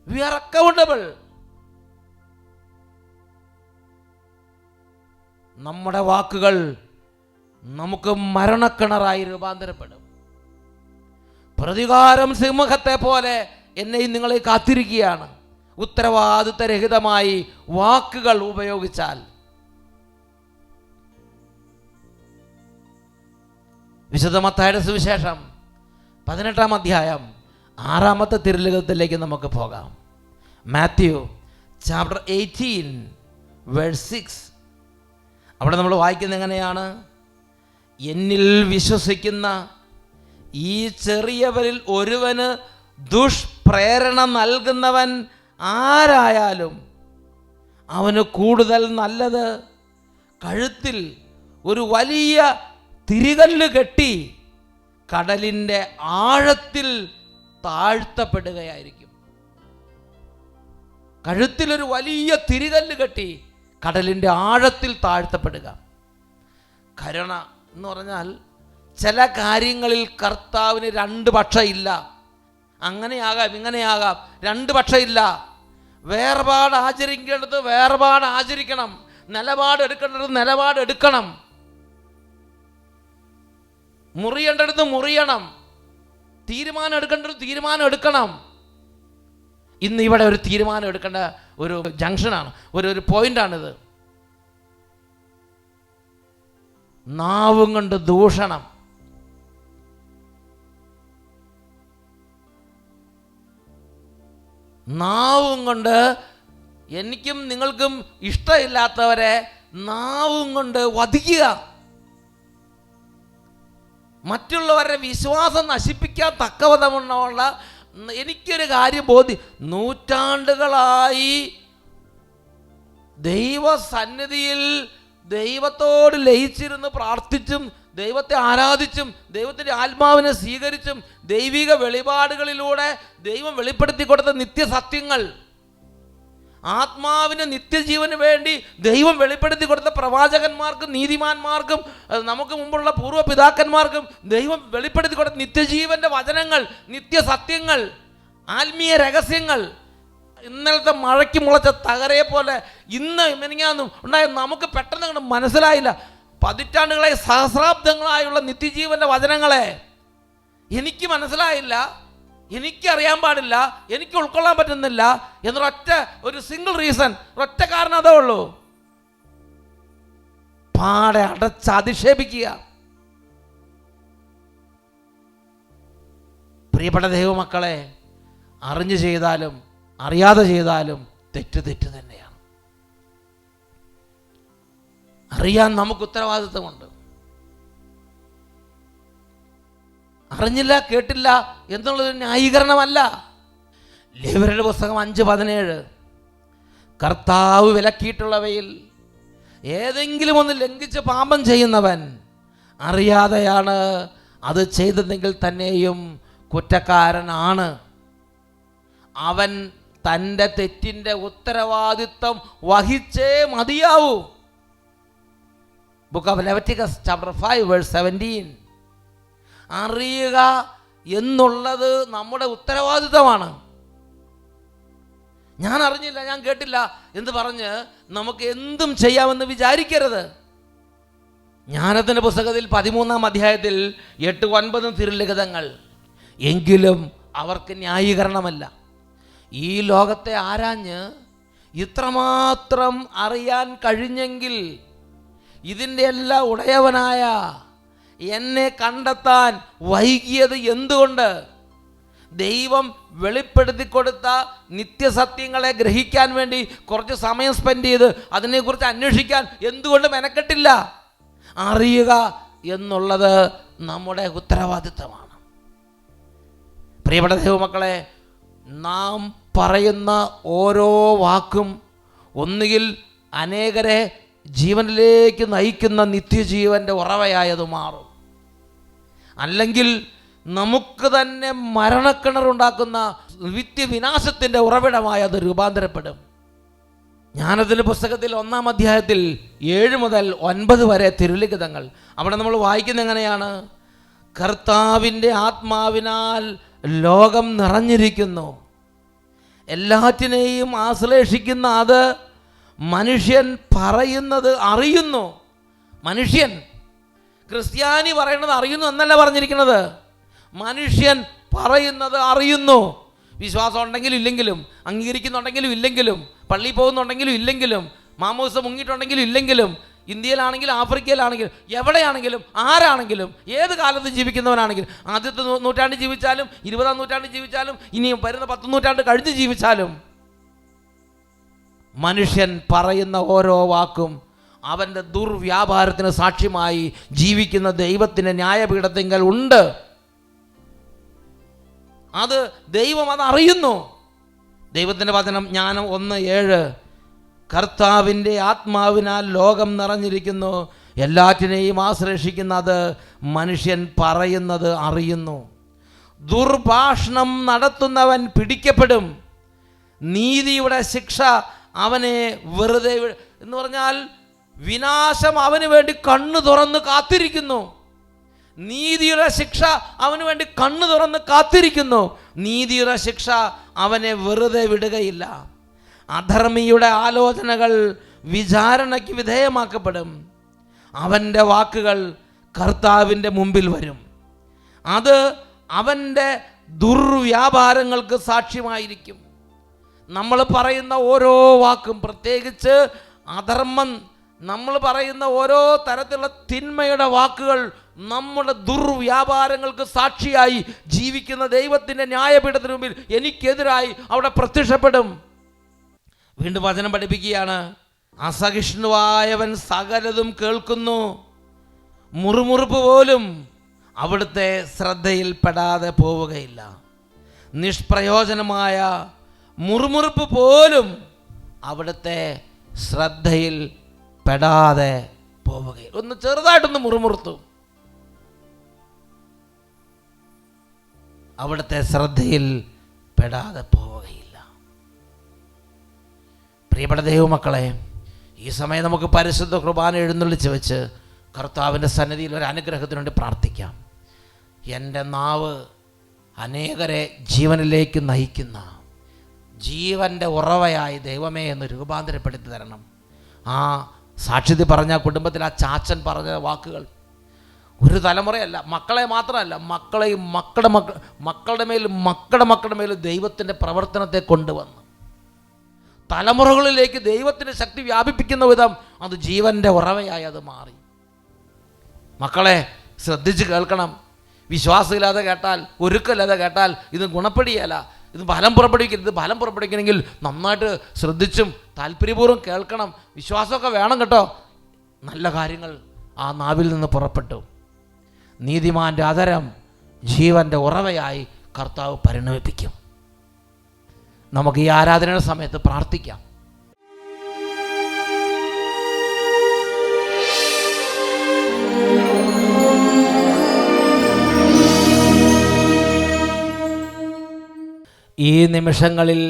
We are accountable. നമ്മുടെ വാക്കുകൾ നമുക്ക് മരണക്കിണറായി രൂപാന്തരപ്പെടും. പ്രതികാരം സിംഹത്തെ പോലെ എന്നെയും നിങ്ങളെ കാത്തിരിക്കുകയാണ്. ഉത്തരവാദിത്തരഹിതമായി വാക്കുകൾ ഉപയോഗിച്ചാൽ. വിശുദ്ധ മത്തായിയുടെ സുവിശേഷം 18-ാം അധ്യായം 6-ാമത്തെ തിരുലിഖിതത്തിലേക്ക് നമുക്ക് പോകാം. Matthew chapter 18 verse 6. അവിടെ നമ്മൾ വായിക്കുന്നത് എങ്ങനെയാണ്? എന്നിൽ വിശ്വസിക്കുന്ന ഈ ചെറിയവരിൽ ഒരുവന് ദുഷ്പ്രേരണ നൽകുന്നവൻ ആരായാലും അവന് കൂടുതൽ നല്ലത് കഴുത്തിൽ ഒരു വലിയ തിരികല്ല് കെട്ടി കടലിൻ്റെ ആഴത്തിൽ താഴ്ത്തപ്പെടുകയായിരിക്കും. കഴുത്തിലൊരു വലിയ തിരികല്ല് കെട്ടി കടലിൻ്റെ ആഴത്തിൽ താഴ്ത്തപ്പെടുക. കരുണ എന്ന് പറഞ്ഞാൽ ചില കാര്യങ്ങളിൽ കർത്താവിന് രണ്ട് പക്ഷമില്ല. അങ്ങനെയാകാം ഇങ്ങനെയാകാം, രണ്ട് പക്ഷമില്ല. വേർപാട് ആചരിക്കേണ്ടത് വേർപാട് ആചരിക്കണം, നിലപാട് എടുക്കേണ്ടത് നിലപാട് എടുക്കണം, മുറിയേണ്ടത് മുറിയണം, തീരുമാനം എടുക്കേണ്ടത് തീരുമാനം എടുക്കണം. ഇന്ന് ഇവിടെ ഒരു തീരുമാനം എടുക്കേണ്ട ഒരു ജംഗ്ഷനാണ്, ഒരു പോയിന്റാണിത്. നാവും കൊണ്ട് ദൂഷണം, നാവും കൊണ്ട് എനിക്കും നിങ്ങൾക്കും ഇഷ്ടമില്ലാത്തവരെ നാവും കൊണ്ട് വധിക്കുക, മറ്റുള്ളവരുടെ വിശ്വാസം നശിപ്പിക്കാൻ തക്കവണ്ണമുള്ള. എനിക്കൊരു കാര്യം നൂറ്റാണ്ടുകളായി ദൈവസന്നിധിയിൽ ദൈവത്തോട് ലയിച്ചിരുന്ന് പ്രാർത്ഥിച്ചും ദൈവത്തെ ആരാധിച്ചും ദൈവത്തിൻ്റെ ആത്മാവിനെ സ്വീകരിച്ചും ദൈവിക വെളിപാടുകളിലൂടെ ദൈവം വെളിപ്പെടുത്തി കൊടുത്ത നിത്യസത്യങ്ങൾ, ആത്മാവിന് നിത്യജീവന് വേണ്ടി ദൈവം വെളിപ്പെടുത്തി കൊടുത്ത പ്രവാചകന്മാർക്കും നീതിമാന്മാർക്കും നമുക്ക് മുമ്പുള്ള പൂർവ്വ പിതാക്കന്മാർക്കും ദൈവം വെളിപ്പെടുത്തി കൊടുത്ത നിത്യജീവൻ്റെ വചനങ്ങൾ, നിത്യസത്യങ്ങൾ, ആത്മീയ രഹസ്യങ്ങൾ ഇന്നലത്തെ മഴയ്ക്ക് മുളച്ച തകരയെ പോലെ ഇന്ന് മിനിങ്ങാന്നും ഉണ്ടായ നമുക്ക് പെട്ടെന്ന് കണ്ട് മനസ്സിലായില്ല. പതിറ്റാണ്ടുകളായി സഹസ്രാബ്ദങ്ങളായുള്ള നിത്യജീവൻ്റെ വചനങ്ങളെ എനിക്ക് മനസ്സിലായില്ല, എനിക്കറിയാൻ പാടില്ല, എനിക്ക് ഉൾക്കൊള്ളാൻ പറ്റുന്നില്ല എന്നൊരൊറ്റ ഒരു സിംഗിൾ റീസൺ, ഒറ്റ കാരണം അതേ ഉള്ളൂ. പാടെ അടച്ചധിക്ഷേപിക്കുക. പ്രിയപ്പെട്ട ദൈവമക്കളെ, അറിഞ്ഞു ചെയ്താലും അറിയാതെ ചെയ്താലും തെറ്റ് തന്നെയാണ്. അറിയാൻ നമുക്ക് ഉത്തരവാദിത്വമുണ്ട്. അറിഞ്ഞില്ല കേട്ടില്ല എന്നുള്ളതൊരു ന്യായീകരണമല്ല. ലേവ്യരുടെ പുസ്തകം 5:17, കർത്താവ് വിലക്കിയിട്ടുള്ളവയിൽ ഏതെങ്കിലും ഒന്ന് ലംഘിച്ച് പാപം ചെയ്യുന്നവൻ അറിയാതെയാണ് അത് ചെയ്തതെങ്കിൽ തന്നെയും കുറ്റക്കാരനാണ്. അവൻ തൻ്റെ തെറ്റിൻ്റെ ഉത്തരവാദിത്വം വഹിച്ചേ മതിയാവൂ. Book of Leviticus chapter 5:17. അറിയുക എന്നുള്ളത് നമ്മുടെ ഉത്തരവാദിത്വമാണ്. ഞാൻ അറിഞ്ഞില്ല, ഞാൻ കേട്ടില്ല എന്ന് പറഞ്ഞ് നമുക്ക് എന്തും ചെയ്യാമെന്ന് വിചാരിക്കരുത്. ജ്ഞാനത്തിൻ്റെ പുസ്തകത്തിൽ 13-ാം അധ്യായത്തിൽ 8-9 തിരുലിഖിതങ്ങൾ. എങ്കിലും അവർക്ക് ന്യായീകരണമല്ല. ഈ ലോകത്തെ ആരാഞ്ഞ് ഇത്രമാത്രം അറിയാൻ കഴിഞ്ഞെങ്കിൽ ഇതിൻ്റെ എല്ലാം ഉടയവനായ എന്നെ കണ്ടെത്താൻ വൈകിയത് എന്തുകൊണ്ട്? ദൈവം വെളിപ്പെടുത്തി കൊടുത്ത നിത്യസത്യങ്ങളെ ഗ്രഹിക്കാൻ വേണ്ടി കുറച്ച് സമയം സ്പെൻഡ് ചെയ്ത് അതിനെക്കുറിച്ച് അന്വേഷിക്കാൻ എന്തുകൊണ്ട് മെനക്കെട്ടില്ല? അറിയുക എന്നുള്ളത് നമ്മുടെ ഉത്തരവാദിത്തമാണ്. പ്രിയപ്പെട്ട ദൈവമക്കളെ, നാം പറയുന്ന ഓരോ വാക്കും ഒന്നുകിൽ അനേകരെ ജീവനിലേക്ക് നയിക്കുന്ന നിത്യജീവൻ്റെ ഉറവയായത് മാറും, അല്ലെങ്കിൽ നമുക്ക് തന്നെ മരണക്കിണറുണ്ടാക്കുന്ന നിത്യവിനാശത്തിൻ്റെ ഉറവിടമായി അത് രൂപാന്തരപ്പെടും. ജ്ഞാനത്തിൻ്റെ പുസ്തകത്തിൽ 1-ാം അധ്യായത്തിൽ 7 മുതൽ 9 വരെ തിരുലിഖിതങ്ങൾ. അവിടെ നമ്മൾ വായിക്കുന്നത് എങ്ങനെയാണ്? കർത്താവിൻ്റെ ആത്മാവിനാൽ ലോകം നിറഞ്ഞിരിക്കുന്നു. എല്ലാറ്റിനെയും ആശ്ലേഷിക്കുന്ന അത് മനുഷ്യൻ പറയുന്നത് അറിയുന്നു. മനുഷ്യൻ, ക്രിസ്ത്യാനി പറയുന്നത് അറിയുന്നു എന്നല്ല പറഞ്ഞിരിക്കുന്നത്. മനുഷ്യൻ പറയുന്നത് അറിയുന്നു. വിശ്വാസം ഉണ്ടെങ്കിലും ഇല്ലെങ്കിലും, അംഗീകരിക്കുന്നുണ്ടെങ്കിലും ഇല്ലെങ്കിലും, പള്ളിയിൽ പോകുന്നുണ്ടെങ്കിലും ഇല്ലെങ്കിലും, മാമോദിസ മുങ്ങിയിട്ടുണ്ടെങ്കിലും ഇല്ലെങ്കിലും, ഇന്ത്യയിലാണെങ്കിലും ആഫ്രിക്കയിലാണെങ്കിലും എവിടെയാണെങ്കിലും ആരാണെങ്കിലും ഏത് കാലത്ത് ജീവിക്കുന്നവനാണെങ്കിലും, ആദ്യത്തെ നൂറ്റാണ്ട് ജീവിച്ചാലും 20-ാം നൂറ്റാണ്ട് ജീവിച്ചാലും ഇനിയും വരുന്ന 10 നൂറ്റാണ്ട് കഴിഞ്ഞ് ജീവിച്ചാലും, മനുഷ്യൻ പറയുന്ന ഓരോ വാക്കും അവൻ്റെ ദുർവ്യാപാരത്തിന് സാക്ഷ്യമായി ജീവിക്കുന്ന ദൈവത്തിൻ്റെ ന്യായപീഠത്തിങ്കൽ ഉണ്ട്. അത് ദൈവം അതറിയുന്നു. ദൈവത്തിൻ്റെ വചനം ജ്ഞാനം 1:7, കർത്താവിൻ്റെ ആത്മാവിനാൽ ലോകം നിറഞ്ഞിരിക്കുന്നു, എല്ലാറ്റിനെയും ആശ്ലേഷിക്കുന്ന അത് മനുഷ്യൻ പറയുന്നത് അറിയുന്നു. ദുർഭാഷണം നടത്തുന്നവൻ പിടിക്കപ്പെടും, നീതിയുടെ ശിക്ഷ അവനെ വെറുതെ എന്ന് പറഞ്ഞാൽ വിനാശം അവന് വേണ്ടി കണ്ണു തുറന്ന് കാത്തിരിക്കുന്നു. നീതിയുടെ ശിക്ഷ അവന് വേണ്ടി കണ്ണു തുറന്ന് കാത്തിരിക്കുന്നു. നീതിയുടെ ശിക്ഷ അവനെ വെറുതെ വിടുകയില്ല. അധർമ്മിയുടെ ആലോചനകൾ വിചാരണയ്ക്ക് വിധേയമാക്കപ്പെടും. അവൻ്റെ വാക്കുകൾ കർത്താവിൻ്റെ മുമ്പിൽ വരും. അത് അവൻ്റെ ദുർവ്യാപാരങ്ങൾക്ക് സാക്ഷ്യമായിരിക്കും. നമ്മൾ പറയുന്ന ഓരോ വാക്കും, പ്രത്യേകിച്ച് അധർമ്മം, നമ്മൾ പറയുന്ന ഓരോ തരത്തിലുള്ള തിന്മയുടെ വാക്കുകൾ നമ്മുടെ ദുർവ്യാപാരങ്ങൾക്ക് സാക്ഷിയായി ജീവിക്കുന്ന ദൈവത്തിൻ്റെ ന്യായപീഠത്തിന് മുമ്പിൽ എനിക്കെതിരായി അവിടെ പ്രത്യക്ഷപ്പെടും. വീണ്ടും വചനം പഠിപ്പിക്കുകയാണ്, അസഹിഷ്ണുവായവൻ സകലതും കേൾക്കുന്നു, മുറുമുറുപ്പ് പോലും അവിടുത്തെ ശ്രദ്ധയിൽപ്പെടാതെ പോവുകയില്ല. നിഷ്പ്രയോജനമായ മുറുമുറുപ്പ് പോലും അവിടുത്തെ ശ്രദ്ധയിൽ പെടാതെ പോവുകയില്ല. ഒന്ന് ചെറുതായിട്ടൊന്ന് മുറുമുറുത്തു, അവിടുത്തെ ശ്രദ്ധയിൽ പെടാതെ പോവുകയില്ല. പ്രിയപ്പെട്ട ദൈവമക്കളെ, ഈ സമയം നമുക്ക് പരിശുദ്ധ കുർബാന എഴുന്നള്ളിച്ച് വെച്ച് കർത്താവിൻ്റെ സന്നിധിയിൽ ഒരു അനുഗ്രഹത്തിന് വേണ്ടി പ്രാർത്ഥിക്കാം. എൻ്റെ നാവ് അനേകരെ ജീവനിലേക്ക് നയിക്കുന്ന ജീവൻ്റെ ഉറവയായി ദൈവമേ എന്ന് രൂപാന്തരപ്പെടുത്തി തരണം. ആ സാക്ഷ്യത്തിൽ പറഞ്ഞ കുടുംബത്തിൽ ആ ചാച്ചൻ പറഞ്ഞ വാക്കുകൾ ഒരു തലമുറയല്ല, മക്കളെ മാത്രമല്ല, മക്കളെയും മക്കളുടെ മേലും ദൈവത്തിൻ്റെ പ്രവർത്തനത്തെ കൊണ്ടുവന്ന് തലമുറകളിലേക്ക് ദൈവത്തിൻ്റെ ശക്തി വ്യാപിപ്പിക്കുന്ന വിധം അത് ജീവൻ്റെ ഉറവയായി അത് മാറി. മക്കളെ ശ്രദ്ധിച്ച് കേൾക്കണം. വിശ്വാസമില്ലാതെ കേട്ടാൽ, ഒരുക്കമില്ലാതെ കേട്ടാൽ ഇത് ഗുണപ്പെടുകയല്ല, ഇത് ഫലം പുറപ്പെടുവിക്കരുത്. ഇത് ഫലം പുറപ്പെടുവിക്കണമെങ്കിൽ നന്നായിട്ട് ശ്രദ്ധിച്ചും താല്പര്യപൂർവ്വം കേൾക്കണം. വിശ്വാസമൊക്കെ വേണം കേട്ടോ. നല്ല കാര്യങ്ങൾ ആ നാവിൽ നിന്ന് പുറപ്പെട്ടു. നീതിമാൻ്റെ അധരം ജീവൻ്റെ ഉറവയായി കർത്താവ് പരിണമിപ്പിക്കും. നമുക്ക് ഈ ആരാധനയുടെ സമയത്ത് പ്രാർത്ഥിക്കാം. ഈ നിമിഷങ്ങളിൽ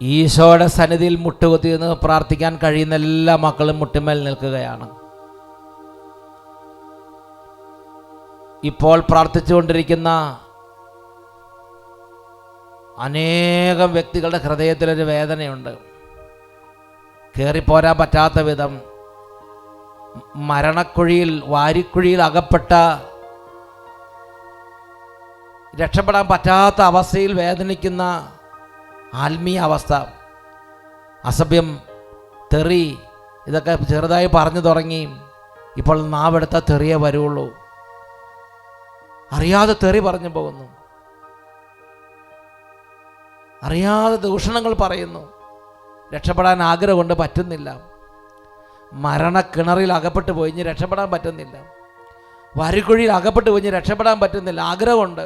ഈശോയുടെ സന്നിധിയിൽ മുട്ടുകുത്തി നിന്ന് പ്രാർത്ഥിക്കാൻ കഴിയുന്ന എല്ലാ മക്കളും മുട്ടുമേൽ നിൽക്കുകയാണ്. ഇപ്പോൾ പ്രാർത്ഥിച്ചുകൊണ്ടിരിക്കുന്ന അനേകം വ്യക്തികളുടെ ഹൃദയത്തിലൊരു വേദനയുണ്ട്. കയറിപ്പോരാൻ പറ്റാത്ത വിധം മരണക്കുഴിയിൽ, വാരിക്കുഴിയിൽ അകപ്പെട്ട, രക്ഷപ്പെടാൻ പറ്റാത്ത അവസ്ഥയിൽ വേദനിക്കുന്ന ആത്മീയ അവസ്ഥ, അസഭ്യം, തെറി, ഇതൊക്കെ ചെറുതായി പറഞ്ഞു തുടങ്ങി. ഇപ്പോൾ നാവെടുത്ത തെറിയേ വരുള്ളൂ. അറിയാതെ തെറി പറഞ്ഞു പോകുന്നു, അറിയാതെ ദൂഷണങ്ങൾ പറയുന്നു. രക്ഷപ്പെടാൻ ആഗ്രഹമുണ്ട്, പറ്റുന്നില്ല. മരണക്കിണറിൽ അകപ്പെട്ടു പോയി, ഇനി രക്ഷപ്പെടാൻ പറ്റുന്നില്ല. വാരിക്കുഴിയിൽ അകപ്പെട്ടു പോയി, ഇനി രക്ഷപ്പെടാൻ പറ്റുന്നില്ല. ആഗ്രഹമുണ്ട്,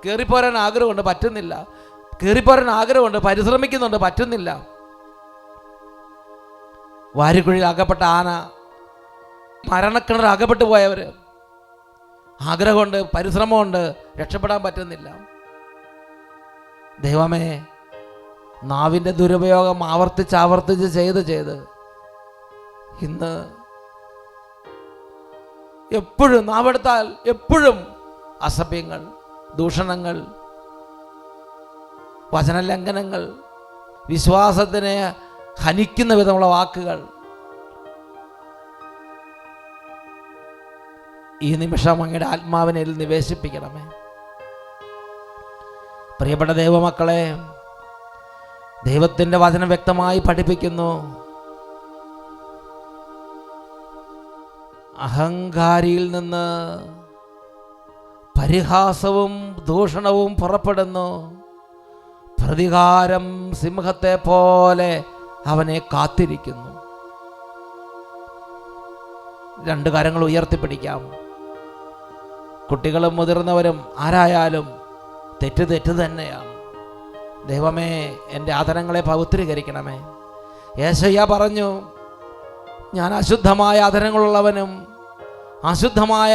കയറിപ്പോരാൻ ആഗ്രഹമുണ്ട്, പറ്റുന്നില്ല. കയറിപ്പോരാൻ ആഗ്രഹമുണ്ട്, പരിശ്രമിക്കുന്നുണ്ട്, പറ്റുന്നില്ല. വാരിക്കുഴിയിൽ അകപ്പെട്ട ആന, മരണക്കിണർ അകപ്പെട്ടു പോയവർ, ആഗ്രഹമുണ്ട്, പരിശ്രമമുണ്ട്, രക്ഷപ്പെടാൻ പറ്റുന്നില്ല. ദൈവമേ, നാവിൻ്റെ ദുരുപയോഗം ആവർത്തിച്ച് ചെയ്ത് ഇന്ന് എപ്പോഴും നാവെടുത്താൽ എപ്പോഴും അസഭ്യങ്ങൾ, ദൂഷണങ്ങൾ, വചനലംഘനങ്ങൾ, വിശ്വാസത്തിനെ ഹനിക്കുന്ന വിധമുള്ള വാക്കുകൾ. ഈ നിമിഷം അങ്ങയുടെ ആത്മാവിനെ നിവേശിപ്പിക്കണമേ. പ്രിയപ്പെട്ട ദൈവമക്കളെ, ദൈവത്തിൻ്റെ വചനം വ്യക്തമായി പഠിപ്പിക്കുന്നു, അഹങ്കാരിയിൽ നിന്ന് പരിഹാസവും ദൂഷണവും പുറപ്പെടുന്നു. പ്രതികാരം സിംഹത്തെ പോലെ അവനെ കാത്തിരിക്കുന്നു. രണ്ട് കരങ്ങൾ ഉയർത്തിപ്പിടിക്കാം. കുട്ടികളും മുതിർന്നവരും ആരായാലും തെറ്റ് തന്നെയാണ്. ദൈവമേ, എൻ്റെ ആദരങ്ങളെ പവിത്രീകരിക്കണമേ. യേശയ്യ പറഞ്ഞു, ഞാൻ അശുദ്ധമായ ആദരങ്ങളുള്ളവനും അശുദ്ധമായ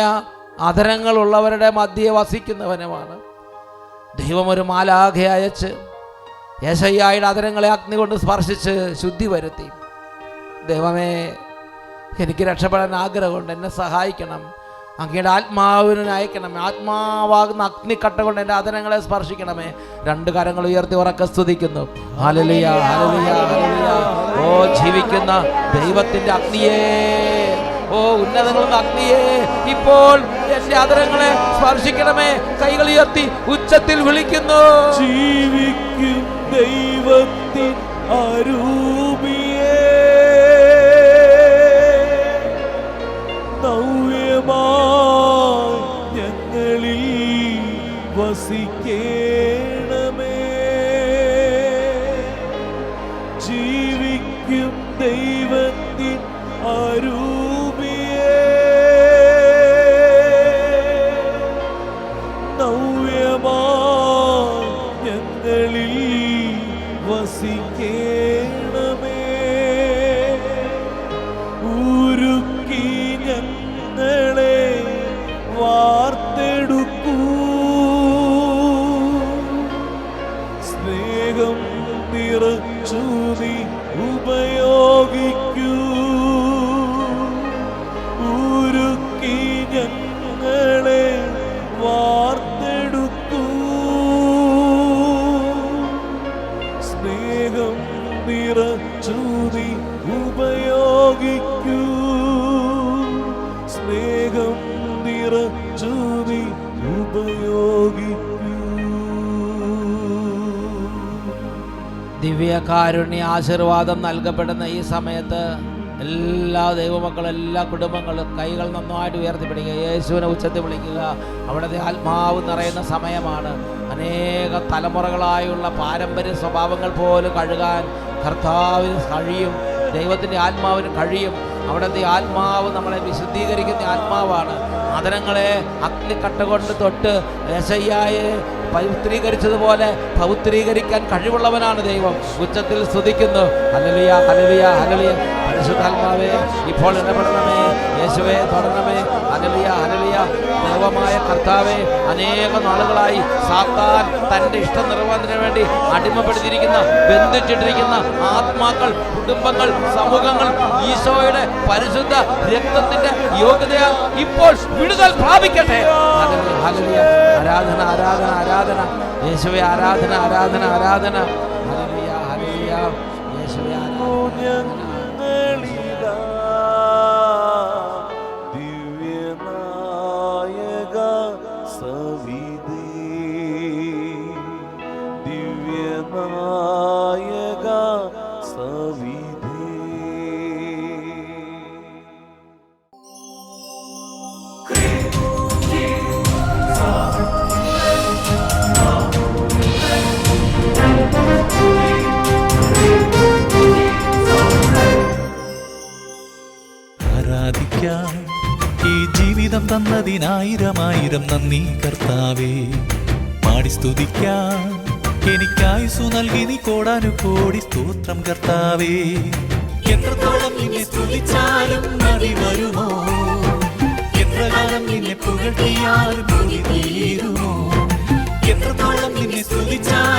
ആദരങ്ങളുള്ളവരുടെ മധ്യേ വസിക്കുന്നവനുമാണ്. ദൈവം ഒരു മാലാഖയെ അയച്ച് യേശയ്യായുടെ ആദരങ്ങളെ അഗ്നി കൊണ്ട് സ്പർശിച്ച് ശുദ്ധി വരുത്തി. ദൈവമേ, എനിക്ക് രക്ഷപ്പെടാൻ ആഗ്രഹമുണ്ട്, എന്നെ സഹായിക്കണം. അങ്ങയുടെ ആത്മാവിനെ അയക്കണമേ. ആത്മാവാകുന്ന അഗ്നിക്കട്ട കൊണ്ട് എൻ്റെ ആദരങ്ങളെ സ്പർശിക്കണമേ. രണ്ട് കരങ്ങൾ ഉയർത്തി ഉറക്കെ സ്തുതിക്കുന്നു. Hallelujah, hallelujah, hallelujah. ഓ ജീവിക്കുന്ന ദൈവത്തിൻ്റെ അഗ്നിയേ, ഓ ഉന്നതങ്ങളുടെ അഗ്നിയേ, ഇപ്പോൾ എൻ്റെ ആദരങ്ങളെ സ്പർശിക്കണമേ. കൈകൾ ഉയർത്തി ഉച്ചത്തിൽ വിളിക്കുന്നു. ജീവിക്കും ദൈവത്തിൻ അരൂപിയേ, നവ്യമായി ഞങ്ങളിൽ വസിക്കേണമേ. ജീവിക്കും ദൈവത്തിൻ അരൂപിയേ, നവ്യമായി ഞങ്ങളിൽ വസിക്കേണമേ. ഉരുക്കി ഞങ്ങളെ വാർത്തെടുക്കൂ, സ്നേഹം നിറച്ചു നീ ഉപയോഗിക്കൂ. ഉരുക്കി ഞങ്ങളെ വാർത്തെടുക്കൂ, സ്നേഹം നിറച്ചു നീ ഉപയോഗിക്കൂ. സ്നേഹം നിറച്ചു നീ ഉപയോഗിക്കൂ. ദിവ്യകാരുണ്യ ആശീർവാദം നൽകപ്പെടുന്ന ഈ സമയത്ത് എല്ലാ ദൈവമക്കളും, എല്ലാ കുടുംബങ്ങളും കൈകൾ നന്നായിട്ട് ഉയർത്തിപ്പിടിക്കുക. യേശുവിനെ ഉച്ചത്തിൽ വിളിക്കുക. അവിടുത്തെ ആത്മാവ് നിറയുന്ന സമയമാണ്. അനേക തലമുറകളായുള്ള പാരമ്പര്യ സ്വഭാവങ്ങൾ പോലും കഴുകാൻ കർത്താവിന് കഴിയും. ദൈവത്തിൻ്റെ ആത്മാവിന് കഴിയും. അവിടുത്തെ ആത്മാവ് നമ്മളെ വിശുദ്ധീകരിക്കുന്ന ആത്മാവാണ്. ആദരങ്ങളെ അഗ്നിക്കട്ട കൊണ്ട് തൊട്ട് യേശയ്യായെ പവിത്രീകരിച്ചതുപോലെ പവിത്രീകരിക്കാൻ കഴിവുള്ളവനാണ് ദൈവം. ഉച്ചത്തിൽ സ്തുതിക്കുന്നു. Hallelujah, hallelujah, hallelujah. പരിശുദ്ധാത്മാവേ ഇപ്പോൾ ഇടപെടണമേ. യേശുവേ തൊടണമേ. Hallelujah, hallelujah. ദൈവമായ കർത്താവേ, അനേക നാളുകളായി സാത്താൻ തൻ്റെ ഇഷ്ടം നിറവേറ്റുന്നതിന് വേണ്ടി അടിമപ്പെടുത്തിയിരിക്കുന്ന, ബന്ധിച്ചിട്ടിരിക്കുന്ന ആത്മാക്കൾ, കുടുംബങ്ങൾ, സമൂഹങ്ങൾ ഈശോയുടെ പരിശുദ്ധ രക്തത്തിന്റെ യോഗ്യതയാൽ ഇപ്പോൾ വിടുതൽ പ്രാപിക്കട്ടെ. Hallelujah, hallelujah. ആരാധന, ആരാധന, ആരാധന. യേശുവേ ആരാധന, ആരാധന, ആരാധന. Hallelujah, hallelujah. യേശുവേ ആരാധന. ദിവ്യനായക സവിധേ, ദിവ്യനായക സവിധേ. ആരാധിക്കാം ഈ ജീവിതം തന്നതിനായിരമായിരം നന്ദി കർത്താവേ. പാടി സ്തുതിക്കാം എനിക്കായുസു നൽകി നീ കോടാനുകോടി സ്തോത്രം കർത്താവേ. എത്രത്തോളം നിന്നെ സ്തുതിച്ചാലും മതി വരുമോ? എത്രകാലം നിന്നെ പുകഴ്ത്തിയാലും മതി തീരുമോ? എത്രത്തോളം നിന്നെ സ്തുതിച്ചാലും